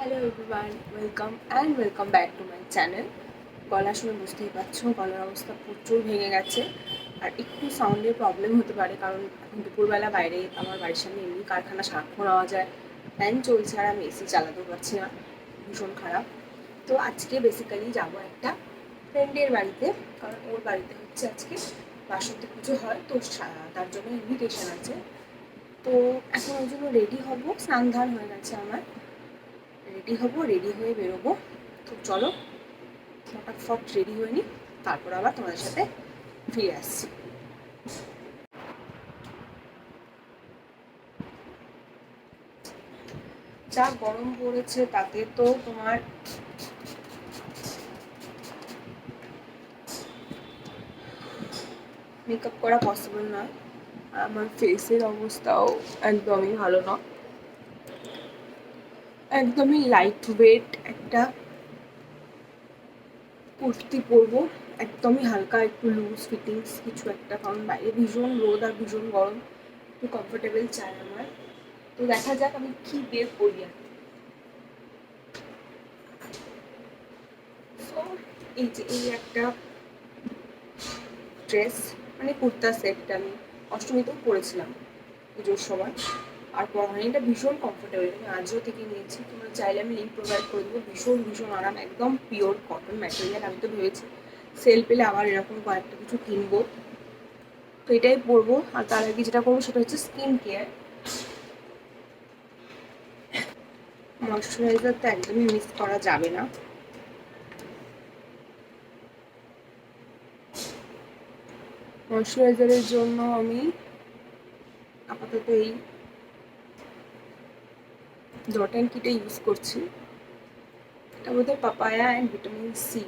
Hello everyone, welcome back to my channel. গলা শুনে বুঝতেই পারছো গলার অবস্থা প্রচুর ভেঙে গেছে। আর একটু সাউন্ডের প্রবলেম হতে পারে, কারণ এখন দুপুরবেলা বাইরে আমার বাড়ির সামনে এমনি কারখানা সারাক্ষণ আওয়াজ হয়। ফ্যান চলছে আর আমি এসি চালাতেও পারছি না, ভীষণ খারাপ। তো আজকে বেসিক্যালি যাবো একটা ফ্রেন্ডের বাড়িতে, কারণ ওর বাড়িতে হচ্ছে আজকে বাসন্তী পুজো হয়, তো তার জন্য ইনভিটেশন আছে। তো এখন ওই জন্য রেডি হব, স্নান ধান হয়ে গেছে আমার। রেডি হব, রেডি হয়ে বেরোবো। তো চলো ফটাফট রেডি হয়ে নিই, তারপর আবার তোমাদের সাথে ফিরে আসছি। যা গরম পড়েছে তাতে তো তোমার মেকআপ করা পসিবল না। আমার ফেসের অবস্থাও একদমই ভালো না। একদমই লাইট ওয়েট একটা কুর্তি পরবো, একদমই হালকা, একটু লুজ ফিটিংস কিছু একটা, কারণ বাইরে ভীষণ রোদ আর ভীষণ গরম। একটু কমফোর্টেবল চাই আমার। তো দেখা যাক আমি কি বের করি। আর সো এই একটা ড্রেস, মানে কুর্তা সেটটা আমি অষ্টমীতেও পরেছিলাম পুজোর সময়, আর পরা হয়নি। এটা ভীষণ কমফোর্টেবল, আমি আজও থেকে নিয়েছি, তোমরা চাইলে আমি লিঙ্ক প্রোভাইড করে দেবো। ভীষণ ভীষণ আরাম, একদম পিওর কটন ম্যাটেরিয়াল। আমি তো ভেবেছি সেল পেলে আবার এরকম কয়েকটা কিছু কিনবো। তো এটাই পরবো। আর তার আগে যেটা করবো সেটা হচ্ছে স্কিন কেয়ার। ময়শ্চারাইজার তো একদমই মিস করা যাবে না। ময়শ্চারাইজারের জন্য আমি আপাতত এই ডট অ্যান্ড কিটা ইউজ করছি। এটা বোধহয় পাপায়া অ্যান্ড ভিটামিন সি।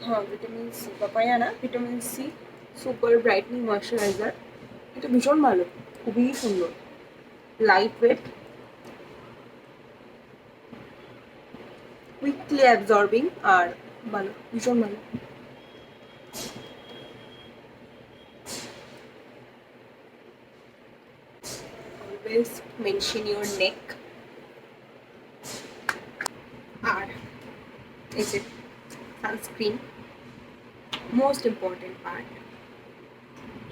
হ্যাঁ, ভিটামিন সি, পাপায়া না, vitamin C super brightening moisturiser. এটা ভীষণ ভালো, খুবই সুন্দর, লাইট ওয়েট, কুইকলি অ্যাবজর্বিং, আর ভালো, ভীষণ ভালো। Always mention your neck. আর এই যে সানস্ক্রিন, মোস্ট ইম্পর্টেন্ট পার্ট।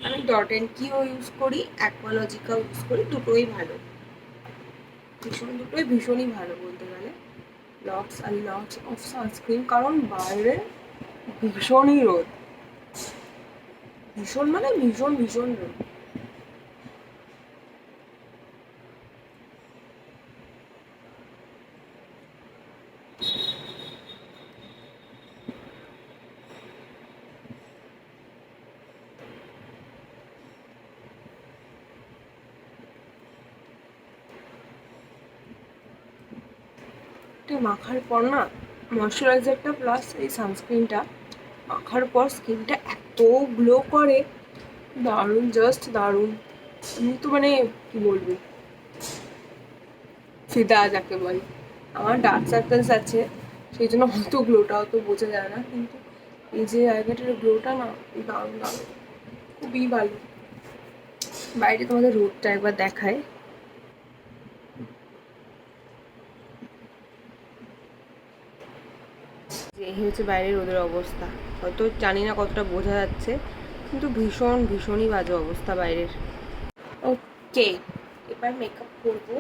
আমি ডট অ্যান্ড কিও ইউজ করি, অ্যাকোয়ালজিকাও ইউজ করি, দুটোই ভালো, দুটোই ভীষণই ভালো বলতে গেলে। Lots are lots of sunscreen, কারণ বাইরে ভীষণই রোদ, ভীষণ মানে ভীষণ ভীষণ রোদ। এটা মাখার পর না, ময়শ্চারাইজারটা প্লাস এই সানস্ক্রিনটা মাখার পর স্কিনটা এত গ্লো করে, দারুণ, জাস্ট দারুণ। আমি তো মানে কি বলবো, ফিদা যাকে বলে। আমার ডার্ক সার্কেলস আছে, সেই জন্য হয়তো গ্লোটা অত বোঝা যায় না, কিন্তু এই যে জায়গাটার গ্লোটা না, দারুণ দারুণ, খুবই ভালো। বাইরে তোমাদের রোদটা একবার দেখায়। যে এই হচ্ছে বাইরের রোদের অবস্থা, হয়তো জানি না কতটা বোঝা যাচ্ছে, কিন্তু ভীষণ ভীষণই বাজে অবস্থা বাইরের। ওকে, এবার মেকআপ করবো।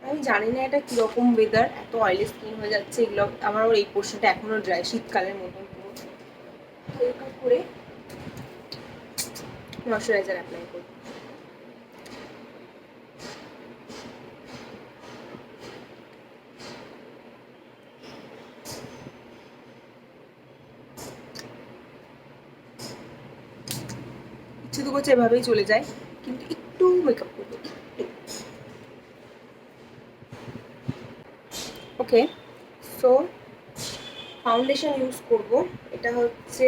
আমি জানি না এটা কিরকম ওয়েদার, এত অয়েলি স্কিন হয়ে যাচ্ছে এগুলো আমার। ওর এই পোর্শনটা এখনো ড্রাই, শীতকালের মতন পুরো। হালকা করে ময়শ্চারাইজার অ্যাপ্লাই করবো। ইচ্ছে তো করছে এভাবেই চলে যায়, কিন্তু একটু মেকআপ করবো। ওকে, সো ফাউন্ডেশন ইউজ করবো। এটা হচ্ছে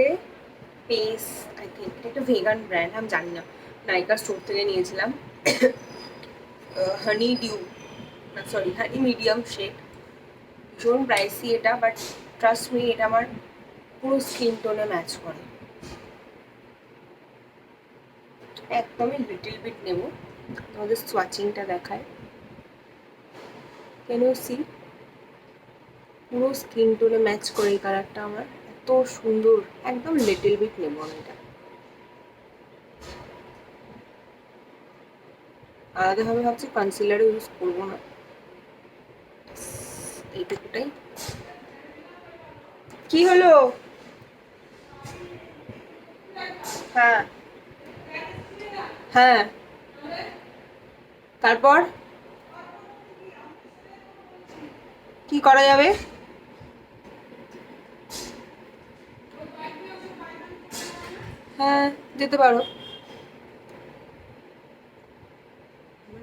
পেস, আই থিঙ্ক এটা একটা ভেগান ব্র্যান্ড, আমি জানি না, নাইকা স্টোর থেকে নিয়েছিলাম। হানি ডিউ, না সরি, হানি মিডিয়াম শেড। ভীষণ প্রাইসি এটা, বাট ট্রাস্ট মি, এটা আমার পুরো স্কিন টোনে ম্যাচ করে। একদমই লিটিল বিট নেব, তোমাদের সোয়াচিংটা দেখায়। Can you see? পুরো স্কিন টোনে ম্যাচ করে এই কালারটা আমার, এত সুন্দর। একদম লিটল বিট নেবো আমি এটা, আলাদাভাবে ভাবছি কনসিলারও ইউজ করবো না, এইটুকুটাই। কি হলো? হ্যাঁ হ্যাঁ, তারপর কি করা যাবে? হ্যাঁ, যেতে পারো।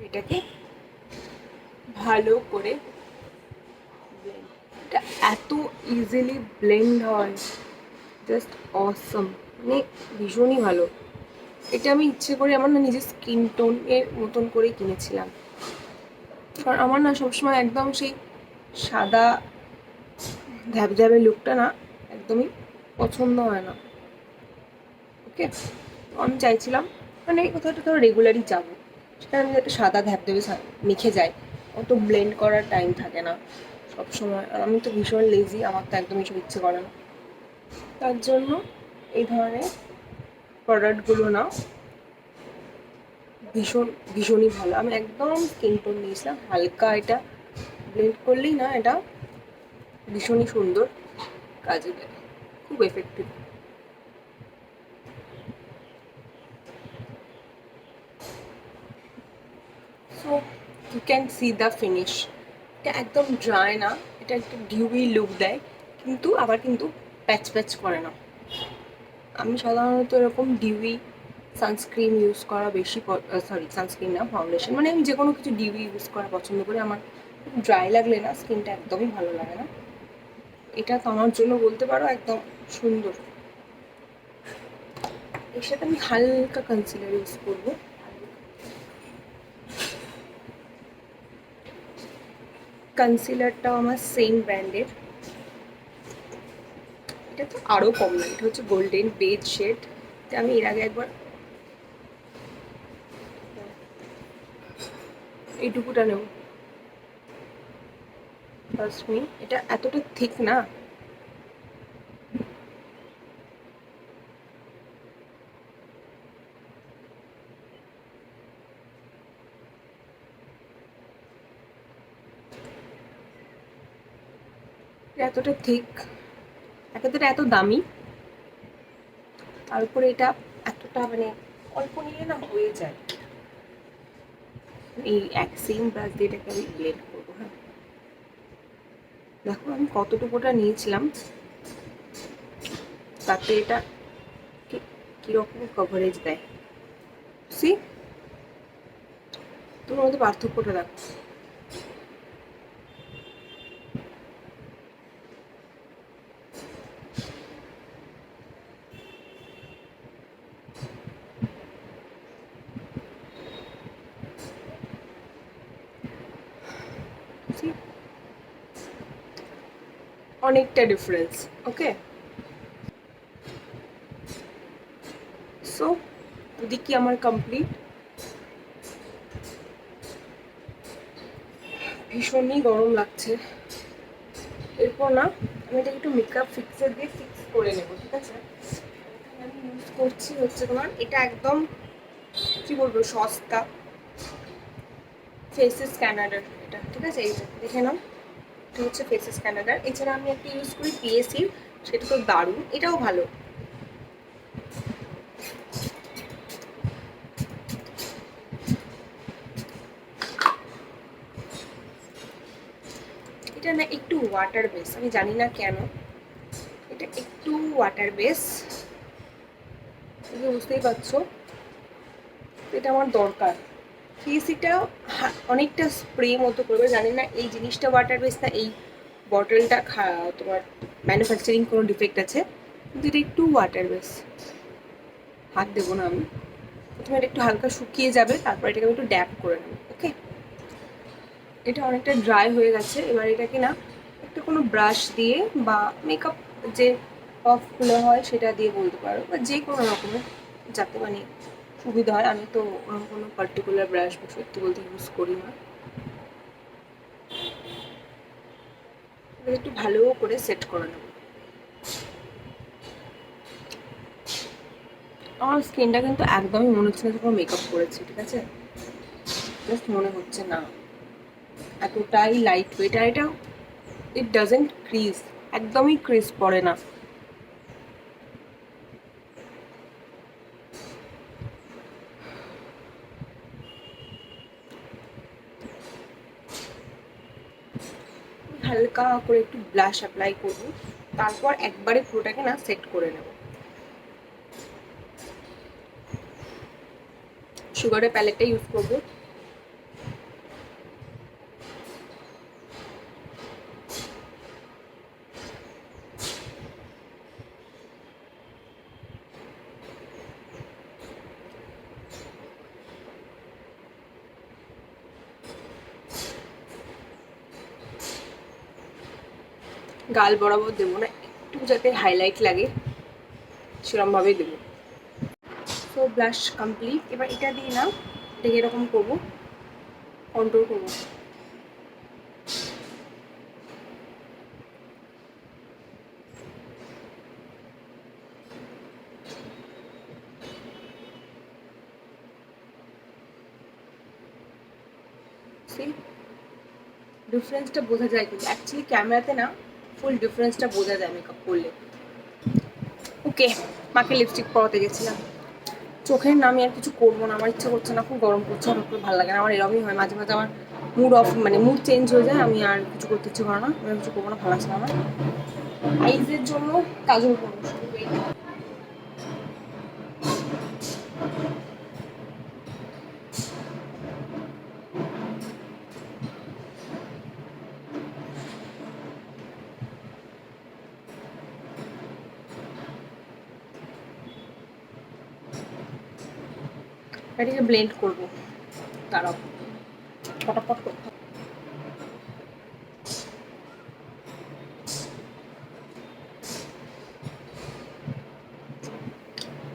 এটাকে ভালো করে এটা এত ইজিলি ব্লেন্ড হয়, জাস্ট অসম, মানে ভীষণই ভালো। এটা আমি ইচ্ছে করে আমার না নিজের স্কিন টোনের মতন করে কিনেছিলাম, কারণ আমার না সবসময় একদম সেই সাদা ধ্যাবধ্যাবে লুকটা না একদমই পছন্দ হয় না। ওকে, আমি চাইছিলাম মানে কোথাও কোথাও রেগুলারই যাবো, সেখানে আমি একটা সাদা ধ্যাবধ্যাবে মেখে যাই, অত ব্লেন্ড করার টাইম থাকে না সবসময়, আর আমি তো ভীষণ লেজি, আমার তো একদম এসব ইচ্ছে করে না। তার জন্য এই ধরনের প্রোডাক্টগুলো না ভীষণই ভালো। আমি একদম স্কিন টোন নিয়েছিলাম হালকা, এটা ব্লেন্ড করলেই না এটা ভীষণই সুন্দর কাজে দেয়, খুব effective. So you can see the finish, এটা একদম ড্রাই না, এটা একটা ডিউই লুক দেয়, কিন্তু আবার কিন্তু প্যাচ প্যাচ করে না। আমি সাধারণত এরকম ডিউই সানস্ক্রিন ইউজ করা বেশি, সরি সানস্ক্রিন না, ফাউন্ডেশন, মানে আমি যে কোনো কিছু ডিউই ইউজ করা পছন্দ করি। আমার ড্রাই লাগলে না স্কিনটা একদমই ভালো লাগে না, এটা তো আমার জন্য বলতে পারো একদম সুন্দর। এর সাথে আমি হালকা কনসিলার ইউজ করবো, কনসিলারটাও আমার সেম ব্র্যান্ডের, এটা তো আরও কম না, এটা হচ্ছে গোল্ডেন বেজ শেড। আমি এর আগে একবার এইটুকুটা নেব, ফার্স্ট মি, এটা এতটা থিক না, এতটা থিক, এতটা এত দামি, তারপরে এটা এতটা মানে অল্প নিলে না হয়ে যায়। এই এক সেম ব্রাশ দিয়ে এটাকে আমি ব্লেন্ড করবো। হ্যাঁ, দেখো আমি কতটুকুটা নিয়েছিলাম, তাতে এটা কীরকম কভারেজ দেয়, সি তোমার মধ্যে পার্থক্যটা দেখো। অনেকটা ডিফারেন্স। ওকে, সো এদিকে আমার কমপ্লিট, ভীষণই গরম লাগছে। এরপর না আমি এটাকে একটু মেকআপ ফিক্সার দিয়ে ফিক্স করে নেবো, ঠিক আছে? আমি ইউজ করছি হচ্ছে তোমার এটা একদম কি বলবো সস্তা ফেসেস ক্যানাডার, এটা ঠিক আছে, এইটা দেখে নাও, এটা হচ্ছে ফেসেস ক্যানাডার। এছাড়া আমি একটা ইউজ করি পিএসির, সেটা তো দারুণ, এটাও ভালো। এটা না একটু ওয়াটার বেস, আমি জানি না কেন এটা একটু ওয়াটার বেস, তুমি বুঝতেই পারছো, এটা আমার দরকার। পিএসিটা অনেকটা স্প্রে মতো করবে, জানি না এই জিনিসটা ওয়াটার বেস না এই বটলটা তোমার ম্যানুফ্যাকচারিং কোনো ডিফেক্ট আছে, কিন্তু এটা একটু ওয়াটার বেস। হাত দেবো না আমি, প্রথমে এটা একটু হালকা শুকিয়ে যাবে, তারপর এটাকে আমি একটু ড্যাপ করে নেবো। ওকে, এটা অনেকটা ড্রাই হয়ে গেছে, এবার এটাকে না একটা কোনো ব্রাশ দিয়ে বা মেকআপ যে পফগুলো হয় সেটা দিয়ে বলতে পারো, বা যে কোনো রকমের যাতে মানে সুবিধা হয়। আমি তো ওরকম কোনো পার্টিকুলার ব্রাশ সত্যি বলতে ইউজ করি না। একটু ভালো করে সেট করে নেব। আমার স্কিনটা কিন্তু একদমই মনে হচ্ছে না যখন মেকআপ করেছি, ঠিক আছে? জাস্ট মনে হচ্ছে না, এতটাই লাইট ওয়েট। আর এটা ইট ডাজেন্ট ক্রিজ, একদমই ক্রিজ পড়ে না। হালকা করে একটু ব্লাশ অ্যাপ্লাই করব, তারপর একবারে পুরোটাকে না সেট করে নেব। সুগারের প্যালেটটা ইউজ করবো। গাল বরাবর দেবো না, একটু যাতে হাইলাইট লাগে সেরকমভাবেই দেবো। So blush complete. এবার এটা দিয়ে না এটাকে এরকম করবো, কন্ট্রোল করবো। সেই ডিফারেন্সটা বোঝা যায়, কিন্তু অ্যাকচুয়ালি ক্যামেরাতে না ফুল ডিফারেন্সটা বোঝা যায় মেকআপ করলে। ওকে, মাকে লিপস্টিক পরাতে গেছিলাম। চোখের না আমি আর কিছু করবো না, আমার ইচ্ছা করছে না, খুব গরম করছে, আমার খুব ভালো লাগে না। আমার এরকমই হয় মাঝে মাঝে, আমার মুড অফ মানে মুড চেঞ্জ হয়ে যায়, আমি আর কিছু করতে ইচ্ছে করে না, আমি আর কিছু করবো না, ভালো লাগছে না আমার। আইজের জন্য কাজল করবো শুধু। এটাকে ব্লেন্ড করবো, দাঁড়াও ফটাফট করতে হবে।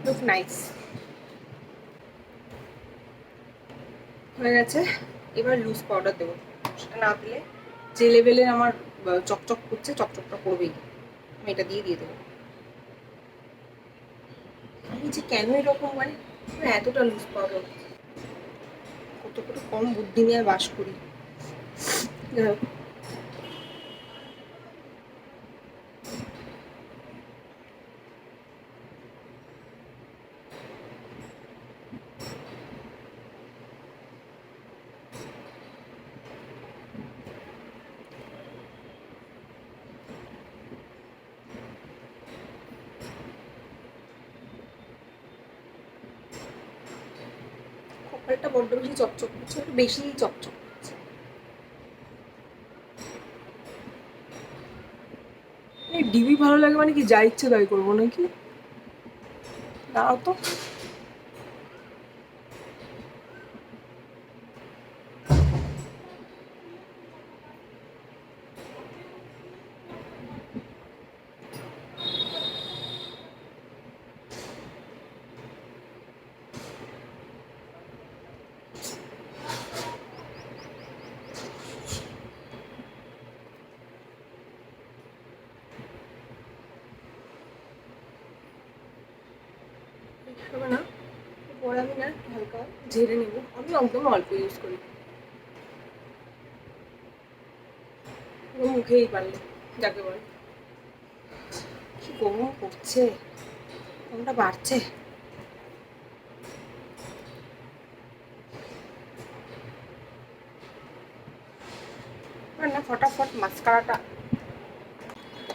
লুক নাইস হয়ে গেছে। এবার লুজ পাউডার দেবো, সেটা না দিলে যে লেভেলের আমার চকচক করছে, চকচকটা করবেই। আমি এটা দিয়ে দিয়ে দেবো। আমি যে কেন এরকম মানে এতটা লুজ পাউডার, কত কত কম বুদ্ধি নিয়ে বাস করি। যাই হোক, কপালটা বড্ড বেশি চকচক করছে, একটু বেশি চকচক করছে। ডিবি ভালো লাগে মানে কি যা ইচ্ছে তাই করবো নাকি? দাঁড়াও তো। হবে না, পরে আমি না হালকা ঝেড়ে নেবো। আমি একদম অল্প ইউজ করি, মুখেই পারলে যাকে বলে। কি গরম পড়ছে, গরমটা বাড়ছে। না ফটাফট মাস্কারাটা,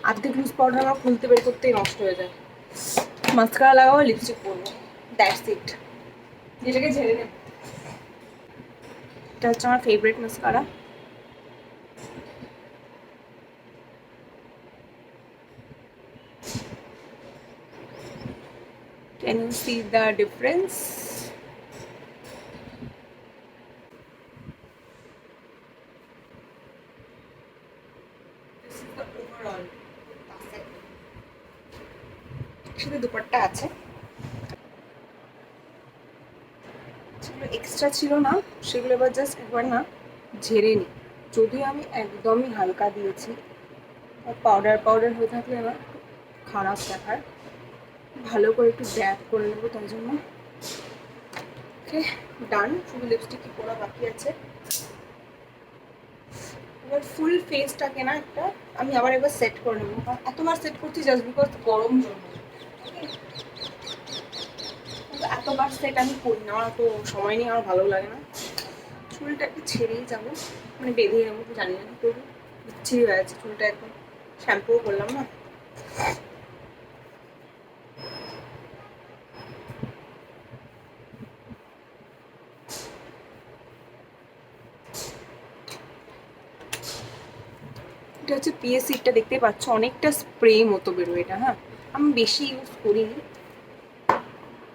আর্ধেক লুজ পাউডার আমার খুলতে বের করতেই নষ্ট হয়ে যায়। মাস্কারা লাগাবো, লিপস্টিক পরবো, দ্যাটস ইট। যেটাকে ঝেড়ে নেব। এটা হচ্ছে আমার favourite mascara. Can you see the difference? This is the overall. শুধু দুপাট্টা আছে, যেগুলো এক্সট্রা ছিল না সেগুলো এবার জাস্ট একবার না ঝেড়ে নিই। যদিও আমি একদমই হালকা দিয়েছি, পাউডার পাউডার হয়ে থাকলে এবার খারাপ দেখায়, ভালো করে একটু ড্যাপ করে নেবো তাই জন্য। ওকে ডান, শুধু লিপস্টিক কি পরা বাকি আছে। এবার ফুল ফেসটাকে না একটা আমি আবার একবার সেট করে নেবো, কারণ এতবার সেট করছি জাস্ট বিকজ গরম জন্য। এতবার সেট আমি করি না, আমার এত সময় নেই, আমার ভালো লাগে না। চুলটা একটু ছেড়েই যাবো, মানে বেঁধে নেবো, জানি না কি করবো, বিচ্ছিরি হয়ে আছে চুলটা, একদম শ্যাম্পুও করলাম না। এটা হচ্ছে পিএসিটা, দেখতে পাচ্ছ অনেকটা স্প্রে মতো বেরোয় এটা। হ্যাঁ, আমি বেশি ইউজ করিনি,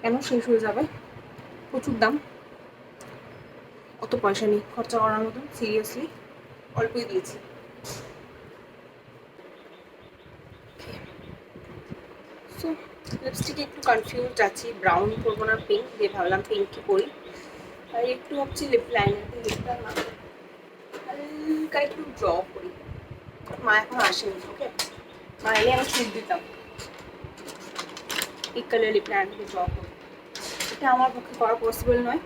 কেন শেষ হয়ে যাবে, প্রচুর দাম, অত পয়সা নেই খরচা করার মতো, সিরিয়াসলি অল্পই দিয়েছি। সো লিপস্টিকে একটু কনফিউজ আছি, ব্রাউন করবো না পিঙ্ক, দিয়ে ভাবলাম পিঙ্কই করি। তাই একটু ভাবছি লিপ লাইনার দিয়ে লিপটা না হালকা একটু ড্র করি। মা এখন আসেনি, ওকে, মা এলে আমি শুট দিতাম, পিঙ্ক কালার লিপ লাইনার দিয়ে ড্র করি। এটা আমার পক্ষে করা পসিবল নয়।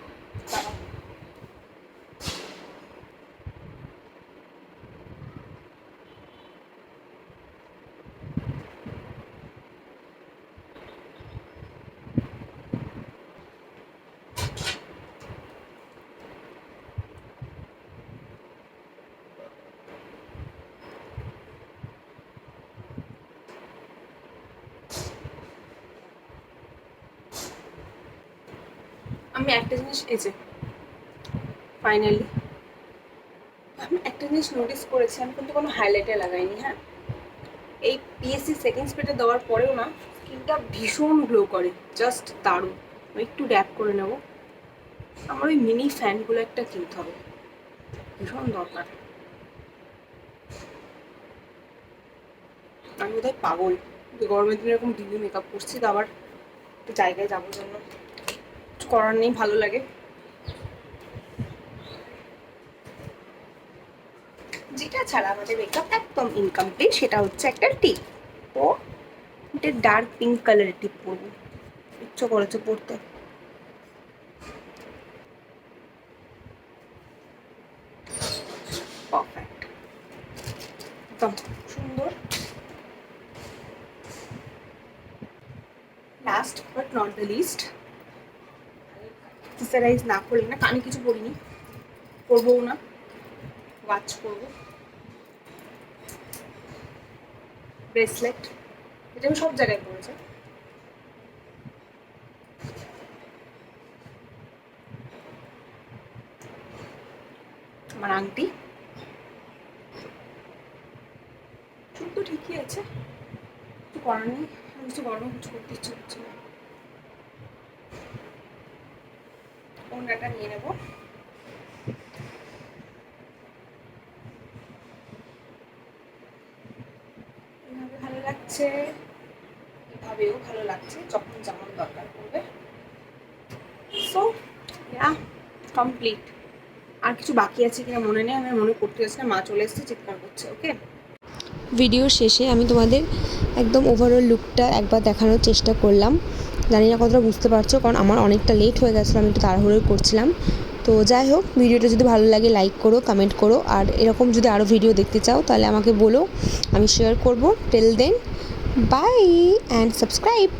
আমি একটা জিনিস, এই যে ফাইনালি আমি একটা জিনিস নোটিস করেছি, আমি কিন্তু কোনো হাইলাইটার লাগাইনি। হ্যাঁ, এই পিএসসি সেকেন্ড স্প্রেটা দেওয়ার পরেও না স্কিনটা ভীষণ গ্লো করে, জাস্ট দারুণ। আমি একটু ড্যাপ করে নেব, আমার ওই মিনি ফ্যানগুলো একটা কিনতে হবে, ভীষণ দরকার। আমি বোধহয় পাগল যে গরমের দিনে এরকম ডিবি মেকআপ করছি, তো আবার একটু জায়গায় যাবার জন্য কিছু করার নেই, ভালো লাগে। যেটা ছাড়া আমাদের মেকআপ একদম ইনকমপ্লিট সেটা হচ্ছে একটা টিপ। তো এটা ডার্ক পিঙ্ক কালারের টিপ পরবো, ইচ্ছে করেছে পরতে। পারফেক্ট, একদম সুন্দর। Last but not the least, accessorize না করলে না, কানে কিছু পরিনি, করবোও না, ওয়াচ করবো, ব্রেসলেট, এটা আমি সব জায়গায় পরেছি। আমার আংটি, চুল তো ঠিকই আছে, কিছু করার নেই, কিছু গরম কিছু করতে ইচ্ছে করছে না। ওড়নাটা নিয়ে নেবো, এভাবে ভালো লাগছে, এভাবেও ভালো লাগছে, যখন যেমন দরকার পড়বে। So yeah complete. আর কিছু বাকি আছে কিনা মনে নেই, আমি মনে করতে যাচ্ছি না, মা চলে এসেছে, চিৎকার করছে। ওকে, ভিডিওর শেষে আমি তোমাদের একদম ওভারঅল লুকটা একবার দেখানোর চেষ্টা করলাম। জানি না কতটা বুঝতে পারছো, কারণ আমার অনেকটা লেট হয়ে গেছিলো, আমি একটু তাড়াহুড়ো করছিলাম। তো যাই হোক, ভিডিওটা যদি ভালো লাগে লাইক করো, কমেন্ট করো, আর এরকম যদি আরও ভিডিও দেখতে চাও তাহলে আমাকে বলো, আমি শেয়ার করবো। Till then, bye and subscribe.